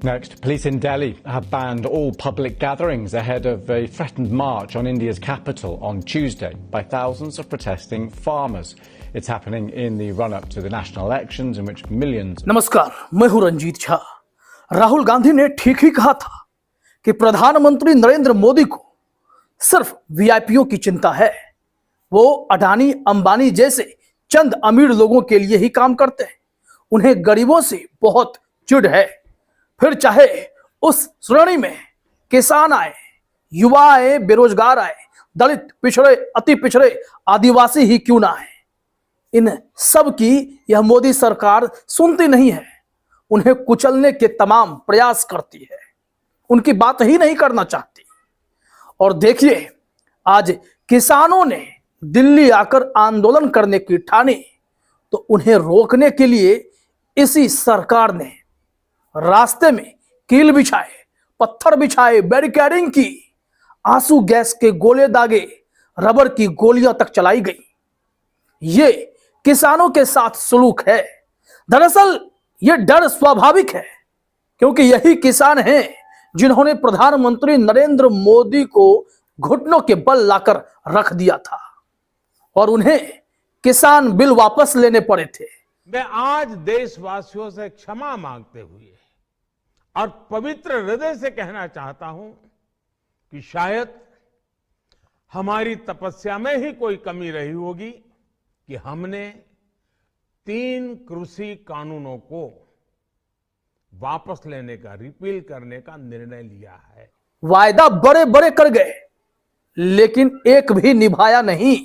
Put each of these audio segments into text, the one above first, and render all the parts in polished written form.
Next, police in Delhi have banned all public gatherings ahead of a threatened march on India's capital on Tuesday by thousands of protesting farmers. It's happening in the run-up to the national elections in which millions... नमस्कार, मैं हूं रंजीत झा। राहुल गांधी ने ठीक ही कहा था कि प्रधानमंत्री नरेंद्र मोदी को सिर्फ वीआईपीओं की चिंता है। वो अडानी अंबानी जैसे चंद अमीर लोगों के लिए ही काम करते हैं। उन्हें गरीबों से बहुत चिढ़ है। फिर चाहे उस श्रेणी में किसान आए, युवा आए, बेरोजगार आए, दलित, पिछड़े, अति पिछड़े, आदिवासी ही क्यों ना आए, इन सब की यह मोदी सरकार सुनती नहीं है। उन्हें कुचलने के तमाम प्रयास करती है, उनकी बात ही नहीं करना चाहती। और देखिए, आज किसानों ने दिल्ली आकर आंदोलन करने की ठानी तो उन्हें रोकने के लिए इसी सरकार ने रास्ते में कील बिछाए, पत्थर बिछाए, बैरिकेडिंग की, आंसू गैस के गोले दागे, रबर की गोलियां तक चलाई गई। ये किसानों के साथ सलूक है। दरअसल ये डर स्वाभाविक है, क्योंकि यही किसान हैं जिन्होंने प्रधानमंत्री नरेंद्र मोदी को घुटनों के बल लाकर रख दिया था और उन्हें किसान बिल वापस लेने पड़े थे। मैं आज देशवासियों से क्षमा मांगते हुए और पवित्र हृदय से कहना चाहता हूं कि शायद हमारी तपस्या में ही कोई कमी रही होगी कि हमने 3 कृषि कानूनों को वापस लेने का, रिपील करने का निर्णय लिया है। वायदा बड़े बड़े कर गए, लेकिन एक भी निभाया नहीं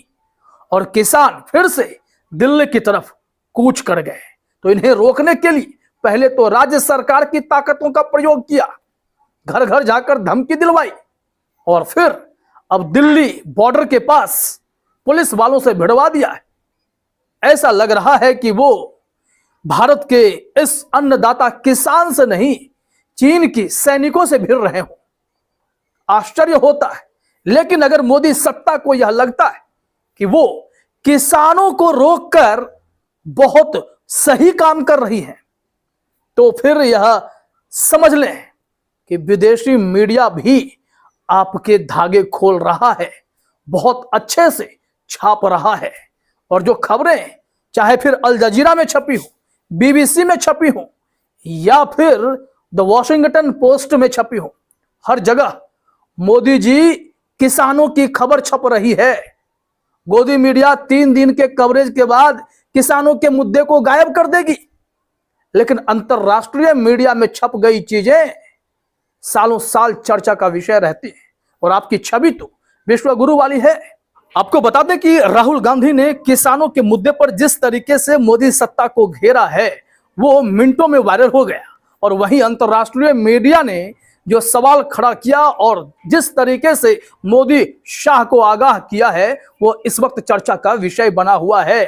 और किसान फिर से दिल्ली की तरफ कूच कर गए। तो इन्हें रोकने के लिए पहले तो राज्य सरकार की ताकतों का प्रयोग किया, घर घर जाकर धमकी दिलवाई और फिर अब दिल्ली बॉर्डर के पास पुलिस वालों से भिड़वा दिया है। ऐसा लग रहा है कि वो भारत के इस अन्नदाता किसान से नहीं, चीन की सैनिकों से भिड़ रहे हो। आश्चर्य होता है, लेकिन अगर मोदी सत्ता को यह लगता है कि वो किसानों को रोककर बहुत सही काम कर रही है, तो फिर यह समझ लें कि विदेशी मीडिया भी आपके धागे खोल रहा है, बहुत अच्छे से छाप रहा है। और जो खबरें चाहे फिर अल जजीरा में छपी हो, बीबीसी में छपी हो या फिर द वॉशिंगटन पोस्ट में छपी हो, हर जगह मोदी जी किसानों की खबर छप रही है। गोदी मीडिया 3 दिन के कवरेज के बाद किसानों के मुद्दे को गायब कर देगी, लेकिन अंतरराष्ट्रीय मीडिया में छप गई चीजें सालों साल चर्चा का विषय रहती है और आपकी छवि तो विश्व गुरु वाली है। आपको बता दें कि राहुल गांधी ने किसानों के मुद्दे पर जिस तरीके से मोदी सत्ता को घेरा है, वो मिनटों में वायरल हो गया। और वहीं अंतरराष्ट्रीय मीडिया ने जो सवाल खड़ा किया और जिस तरीके से मोदी शाह को आगाह किया है, वो इस वक्त चर्चा का विषय बना हुआ है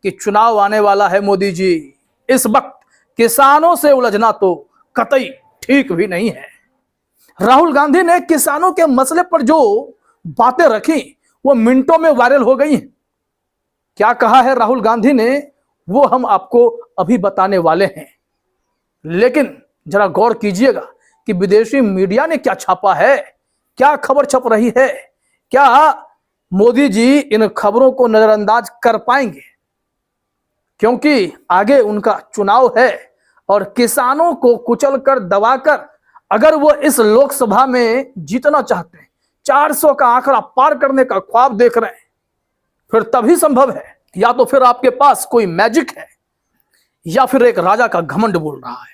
कि चुनाव आने वाला है मोदी जी, इस वक्त किसानों से उलझना तो कतई ठीक भी नहीं है। राहुल गांधी ने किसानों के मसले पर जो बातें रखी वो मिनटों में वायरल हो गई हैं। क्या कहा है राहुल गांधी ने, वो हम आपको अभी बताने वाले हैं। लेकिन जरा गौर कीजिएगा कि विदेशी मीडिया ने क्या छापा है, क्या खबर छप रही है। क्या मोदी जी इन खबरों को नजरअंदाज कर पाएंगे? क्योंकि आगे उनका चुनाव है और किसानों को कुचलकर, दबाकर अगर वो इस लोकसभा में जीतना चाहते हैं, 400 का आंकड़ा पार करने का ख्वाब देख रहे हैं, फिर तभी संभव है। या तो फिर आपके पास कोई मैजिक है या फिर एक राजा का घमंड बोल रहा है।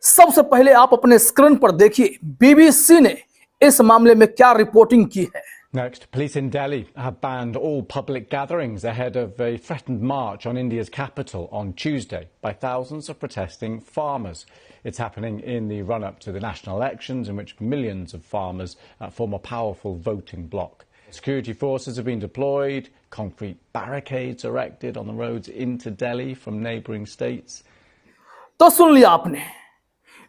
सबसे पहले आप अपने स्क्रीन पर देखिए बीबीसी ने इस मामले में क्या रिपोर्टिंग की है। Next, police in Delhi have banned all public gatherings ahead of a threatened march on India's capital on Tuesday by thousands of protesting farmers. It's happening in the run-up to the national elections in which millions of farmers form a powerful voting bloc. Security forces have been deployed, concrete barricades erected on the roads into Delhi from neighbouring states. तो सुन लिया आपने,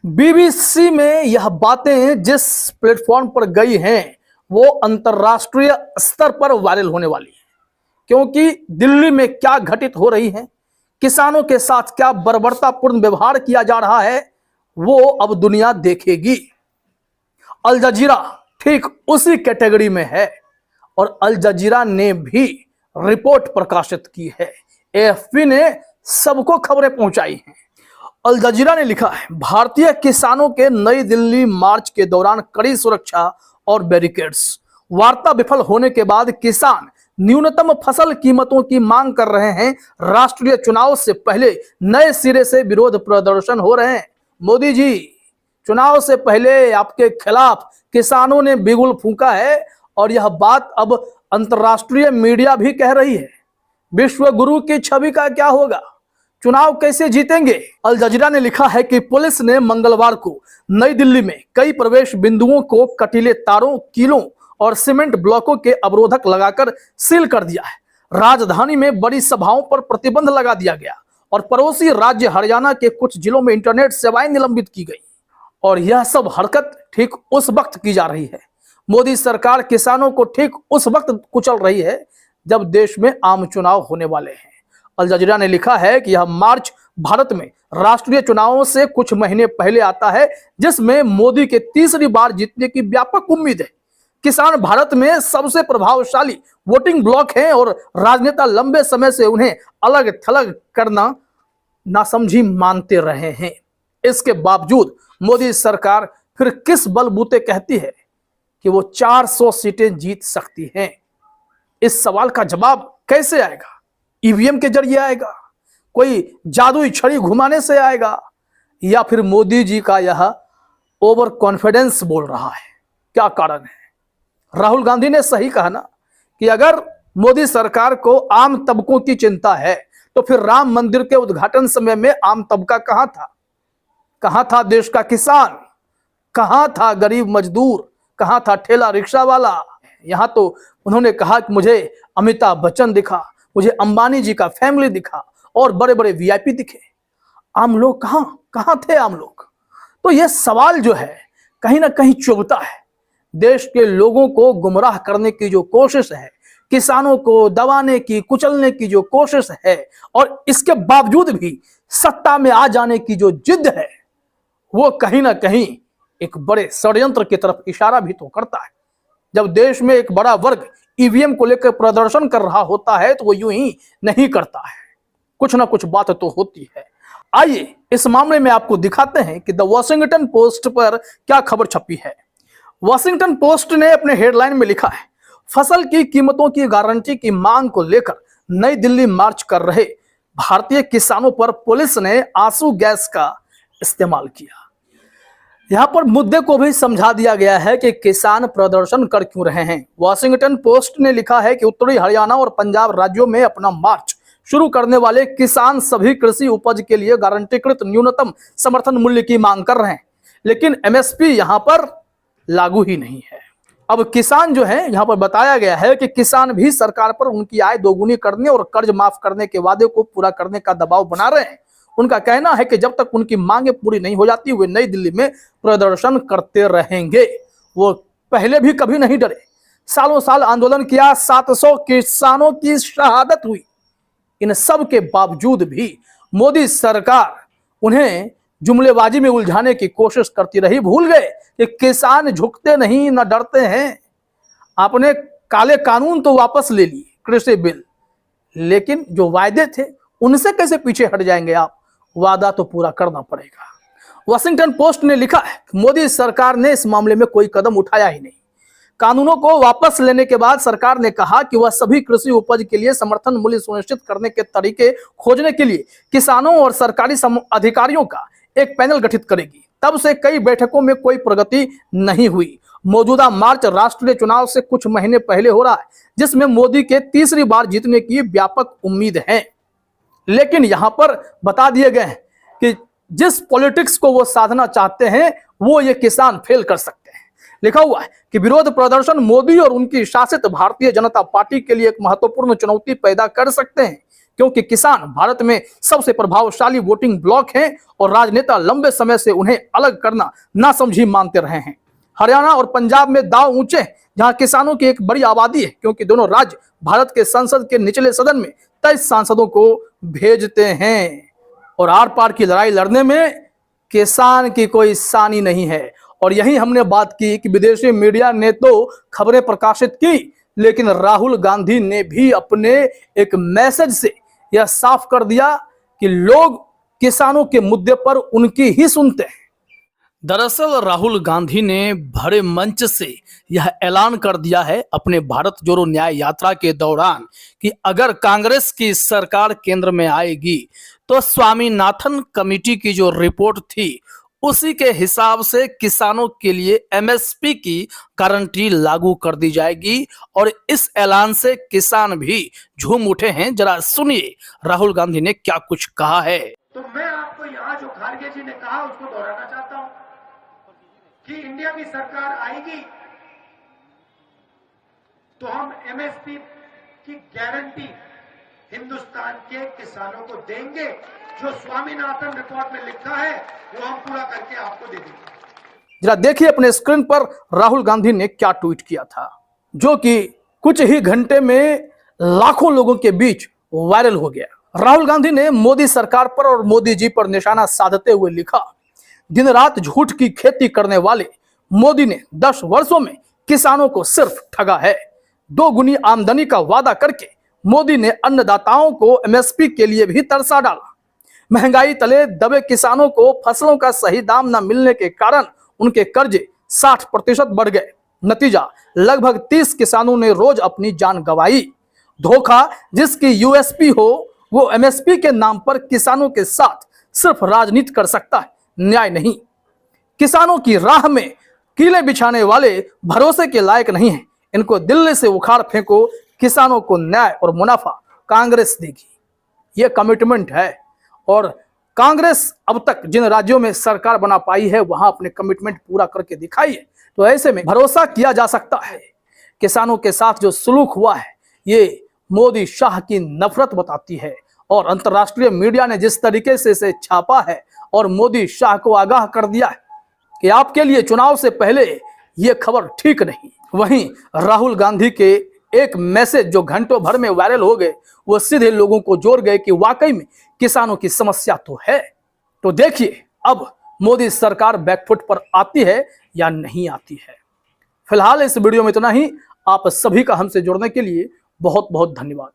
BBC में यह बातें जिस platform पर गई हैं वो अंतरराष्ट्रीय स्तर पर वायरल होने वाली है, क्योंकि दिल्ली में क्या घटित हो रही है, किसानों के साथ क्या बर्बरतापूर्ण व्यवहार किया जा रहा है, वो अब दुनिया देखेगी। अल जजीरा ठीक उसी कैटेगरी में है और अल जजीरा ने भी रिपोर्ट प्रकाशित की है। एएफपी ने सबको खबरें पहुंचाई हैं। अल जजीरा ने लिखा है, भारतीय किसानों के नई दिल्ली मार्च के दौरान कड़ी सुरक्षा और बैरिकेड्स। वार्ता विफल होने के बाद किसान न्यूनतम फसल कीमतों की मांग कर रहे हैं। राष्ट्रीय चुनाव से पहले नए सिरे से विरोध प्रदर्शन हो रहे हैं। मोदी जी, चुनाव से पहले आपके खिलाफ किसानों ने बिगुल फूंका है और यह बात अब अंतर्राष्ट्रीय मीडिया भी कह रही है। विश्व गुरु की छवि का क्या होगा? चुनाव कैसे जीतेंगे? अल जजीरा ने लिखा है कि पुलिस ने मंगलवार को नई दिल्ली में कई प्रवेश बिंदुओं को कटीले तारों, कीलों और सीमेंट ब्लॉकों के अवरोधक लगाकर सील कर दिया है। राजधानी में बड़ी सभाओं पर प्रतिबंध लगा दिया गया और पड़ोसी राज्य हरियाणा के कुछ जिलों में इंटरनेट सेवाएं निलंबित की गई। और यह सब हरकत ठीक उस वक्त की जा रही है। मोदी सरकार किसानों को ठीक उस वक्त कुचल रही है जब देश में आम चुनाव होने वाले हैं। अल जजीरा ने लिखा है कि यह मार्च भारत में राष्ट्रीय चुनावों से कुछ महीने पहले आता है, जिसमें मोदी के तीसरी बार जीतने की व्यापक उम्मीद है। किसान भारत में सबसे प्रभावशाली वोटिंग ब्लॉक हैं और राजनेता लंबे समय से उन्हें अलग थलग करना नासमझी मानते रहे हैं। इसके बावजूद मोदी सरकार फिर किस बलबूते कहती है कि वो 400 सीटें जीत सकती हैं? इस सवाल का जवाब कैसे आएगा? ईवीएम के जरिए आएगा? कोई जादुई छड़ी घुमाने से आएगा? या फिर मोदी जी का यह ओवर कॉन्फिडेंस बोल रहा है? क्या कारण है? राहुल गांधी ने सही कहा ना कि अगर मोदी सरकार को आम तबकों की चिंता है तो फिर राम मंदिर के उद्घाटन समय में आम तबका कहां था? कहां था देश का किसान? कहां था गरीब मजदूर? कहां था ठेला रिक्शा वाला? यहां तो उन्होंने कहा कि मुझे अमिताभ बच्चन दिखा, मुझे अंबानी जी का फैमिली दिखा और बड़े बड़े वीआईपी दिखे। आम लोग कहां थे आम लोग? तो यह सवाल जो है कहीं ना कहीं चुभता है। देश के लोगों को गुमराह करने की जो कोशिश है, किसानों को दबाने की, कुचलने की जो कोशिश है और इसके बावजूद भी सत्ता में आ जाने की जो जिद है, वो कहीं ना कहीं एक बड़े षड्यंत्र की तरफ इशारा भी तो करता है। जब देश में एक बड़ा वर्ग ईवीएम को लेकर प्रदर्शन कर रहा होता है तो वो यूं ही नहीं करता है, कुछ ना कुछ बात तो होती है। आइए इस मामले में आपको दिखाते हैं कि द वॉशिंगटन पोस्ट पर क्या खबर छपी है। वॉशिंगटन पोस्ट ने अपने हेडलाइन में लिखा है, फसल की कीमतों की गारंटी की मांग को लेकर नई दिल्ली मार्च कर रहे भारतीय किसानों पर पुलिस ने आंसू गैस का इस्तेमाल किया। यहां पर मुद्दे को भी समझा दिया गया है कि किसान प्रदर्शन कर क्यों रहे हैं। वॉशिंगटन पोस्ट ने लिखा है कि उत्तरी हरियाणा और पंजाब राज्यों में अपना मार्च शुरू करने वाले किसान सभी कृषि उपज के लिए गारंटीकृत न्यूनतम समर्थन मूल्य की मांग कर रहे हैं, लेकिन एमएसपी यहां पर लागू ही नहीं है। अब किसान जो है, यहां पर बताया गया है कि किसान भी सरकार पर उनकी आय दोगुनी करने और कर्ज माफ करने के वादे को पूरा करने का दबाव बना रहे हैं। उनका कहना है कि जब तक उनकी मांगे पूरी नहीं हो जाती वे नई दिल्ली में प्रदर्शन करते रहेंगे। वो पहले भी कभी नहीं डरे, सालों साल आंदोलन किया, 700 किसानों की शहादत हुई। इन सब के बावजूद भी मोदी सरकार उन्हें जुमलेबाजी में उलझाने की कोशिश करती रही। भूल गए कि किसान झुकते नहीं, न डरते हैं। आपने काले कानून तो वापस ले लिए, कृषि बिल, लेकिन जो वायदे थे उनसे कैसे पीछे हट जाएंगे आप? वादा तो पूरा करना पड़ेगा। वॉशिंगटन पोस्ट ने लिखा है, मोदी सरकार ने इस मामले में कोई कदम उठाया ही नहीं। कानूनों को वापस लेने के बाद सरकार ने कहा कि वह सभी कृषि उपज के लिए समर्थन मूल्य सुनिश्चित करने के तरीके खोजने के लिए किसानों और सरकारी अधिकारियों का एक पैनल गठित करेगी। तब से कई बैठकों में कोई प्रगति नहीं हुई। मौजूदा मार्च राष्ट्रीय चुनाव से कुछ महीने पहले हो रहा है, जिसमें मोदी के तीसरी बार जीतने की व्यापक उम्मीद है। लेकिन यहां पर बता दिए गए हैं कि जिस पॉलिटिक्स को वो साधना चाहते हैं वो ये किसान फेल कर सकते हैं। लिखा हुआ है कि विरोध प्रदर्शन मोदी और उनकी शासित भारतीय जनता पार्टी के लिए एक महत्वपूर्ण चुनौती पैदा कर सकते हैं, क्योंकि किसान भारत में सबसे प्रभावशाली वोटिंग ब्लॉक हैं और राजनेता लंबे समय से उन्हें अलग करना नासमझी मानते रहे हैं। हरियाणा और पंजाब में दांव ऊंचे हैं, जहां किसानों की एक बड़ी आबादी है, क्योंकि दोनों राज्य भारत के संसद के निचले सदन में 23 सांसदों को भेजते हैं और आर पार की लड़ाई लड़ने में किसान की कोई सानी नहीं है। और यही हमने बात की कि विदेशी मीडिया ने तो खबरें प्रकाशित की, लेकिन राहुल गांधी ने भी अपने एक मैसेज से यह साफ कर दिया कि लोग किसानों के मुद्दे पर उनकी ही सुनते हैं। दरअसल राहुल गांधी ने बड़े मंच से यह ऐलान कर दिया है अपने भारत जोड़ो न्याय यात्रा के दौरान कि अगर कांग्रेस की सरकार केंद्र में आएगी तो स्वामीनाथन कमेटी की जो रिपोर्ट थी उसी के हिसाब से किसानों के लिए एमएसपी की गारंटी लागू कर दी जाएगी। और इस ऐलान से किसान भी झूम उठे हैं। जरा सुनिए राहुल गांधी ने क्या कुछ कहा है। तो मैं आपको यहाँ जो खारगे जी ने कहा उसको दोहराना चाहता हूं कि इंडिया की सरकार आएगी तो हम एमएसपी की गारंटी हिंदुस्तान के किसानों को देंगे। जो स्वामीनाथन रिपोर्ट में लिखा है वो हम पूरा करके आपको दे देंगे। जरा देखिए अपने स्क्रीन पर राहुल गांधी ने क्या ट्वीट किया था, जो कि कुछ ही घंटे में लाखों लोगों के बीच वायरल हो गया। राहुल गांधी ने मोदी सरकार पर और मोदी जी पर निशाना साधते हुए लिखा, दिन रात झूठ की खेती करने वाले मोदी ने 10 वर्षों में किसानों को सिर्फ ठगा है। 2 गुनी आमदनी का वादा करके मोदी ने अन्नदाताओं को एमएसपी के लिए भी तरसा डाला। महंगाई तले दबे किसानों को फसलों का सही दाम न मिलने के कारण उनके कर्जे 60% बढ़ गए। नतीजा लगभग 30 किसानों ने रोज अपनी जान गंवाई। धोखा जिसकी यूएसपी हो वो एमएसपी के नाम पर किसानों के साथ सिर्फ राजनीति कर सकता है, न्याय नहीं। किसानों की राह में कीले बिछाने वाले भरोसे के लायक नहीं है। इनको दिल्ली से उखाड़ फेंको, किसानों को न्याय और मुनाफा कांग्रेस देगी। ये कमिटमेंट है। और कांग्रेस अब तक जिन राज्यों में सरकार बना पाई है वहां अपने कमिटमेंट पूरा करके दिखाई है। तो ऐसे में भरोसा किया जा सकता है। किसानों के साथ जो सलूक हुआ है ये मोदी शाह की नफरत बताती है। और अंतर्राष्ट्रीय मीडिया ने जिस तरीके से इसे छापा है और मोदी शाह को आगाह कर दिया है कि आपके लिए चुनाव से पहले ये खबर ठीक नहीं। वहीं राहुल गांधी के एक मैसेज जो घंटों भर में वायरल हो गए वो सीधे लोगों को जोड़ गए कि वाकई में किसानों की समस्या तो है। तो देखिए अब मोदी सरकार बैकफुट पर आती है या नहीं आती है। फिलहाल इस वीडियो में इतना ही। आप सभी का हमसे जुड़ने के लिए बहुत बहुत धन्यवाद।